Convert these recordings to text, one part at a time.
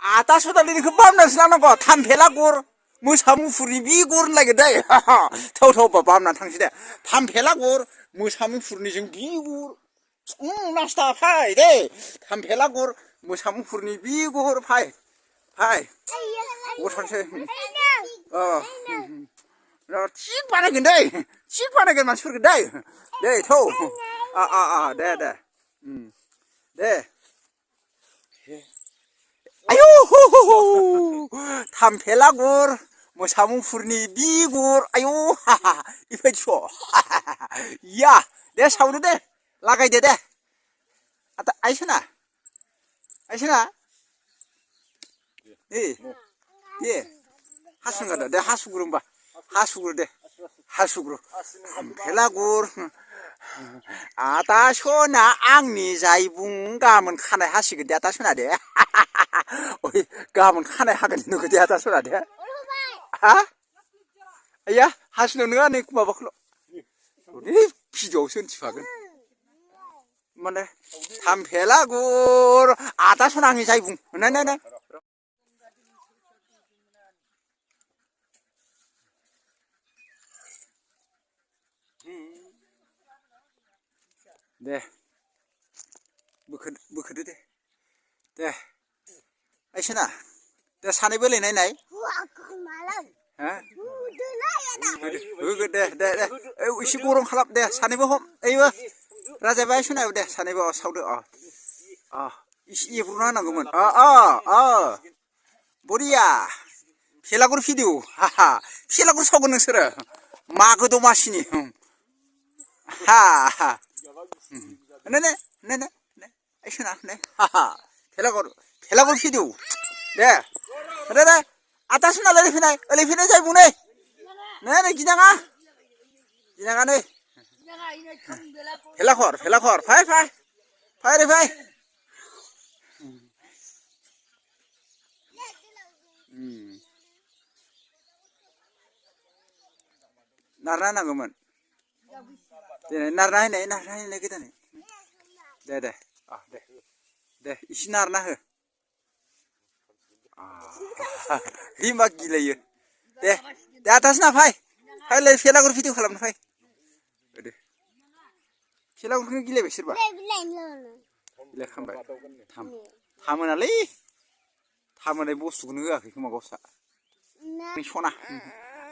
आदा सदालिनिखौ बामनासो लांनांगौ थामफेलागुर मोसा मुफुरनि बिगुर होनलायगोन दै थौ थौ बामना थांसै दे थामफेलागुर मोसा मुफुरनिजों बिगुर नास्ता फाय दे थामफेलागुर मोसा मुफुरनि बिगुर फाय फाय गथानसै थिग बानायगोन दै थिग बानायगोन मानसिफोरखौ दै दे थौ दे दे दे आयौ थामफेलागुर मोसा मुफुरनि बिगुर आयौ बेबायदिस' या दे सावदो दे लागायदो दे आइसोना दे हासुगारदो दे हासुग्रो होमबा हासुग्रो दे हासुग्रो थामफेलागुर आदा सना आंनि जायबुं गाबोन खानाय हासिगोन दे आदा सना दे गाबोन खानाय हागोन नोगो दे आदा सना दे हा आइया हासुनो नङा नै माबाखौल' भिडिअआवसो होनथिफागोन माने थामफेलागुर आदा सना आंनि जायबुं नाय दे बोखोदो दे आइसोना दे सानैबो नायनाय होगोन दे एसे गरम खालाम दे सानैबो हम ओइबो राजाबा आइसोनायाव दे सानैबो सावदो एसे एब्रुना होनांगौमोन बरिया भेलागुर भिडिअ भेलागुर सावगोन नोंसोरो मागो दमासिनि ने आइसोना ने भेलागुर भिडिअ दे आदा सना ओरै जायबुं नै गिनाङा नै भेलाघर फाय ओरै फाय नारना होनांगौमोन दिनै नारना होनाय गोदानै दे इसे नारना हो मा गिलायो दे आदा सना फाय भेलागुर भिडिअ खालामनो फाय भेलागुरखौनो गिलायबाय सोरबा गिलाय खांबाय थामोनालै थामोनाय बुस्थुखौनो होआखै खोमा गावस्रा सना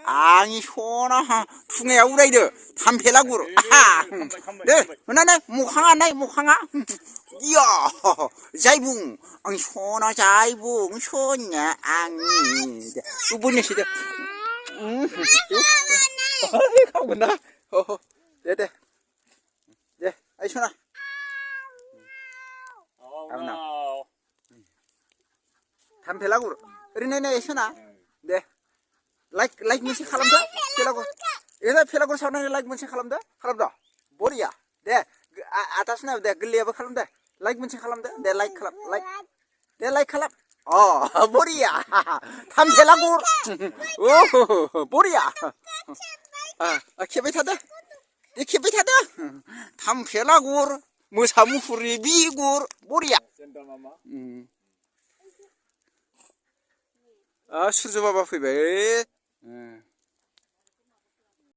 आंनि सना थुङाया उरायदो थामफेलागुर दे मोखाङा इया जायबुं आंनि सना जायबुं सना आंनि बोनोसै दे खावगोन ना दे आइसना थामफेलागुर ओरैनो आइसना दे लाइक मोनसे खालामदो भेलागुर सावनानै लाइक मोनसे खालामदो बरिया दे आदा सनायाव दे गोरलैयाबो खालामदो लाइक मोनसे खालामदो दे लाइक खालाम बरिया थामफेलागुर बरिया खेबबाय थादो थामफेलागुर मोसा मुफुरनि बिगुर बरिया सुरज बाबा फैबाय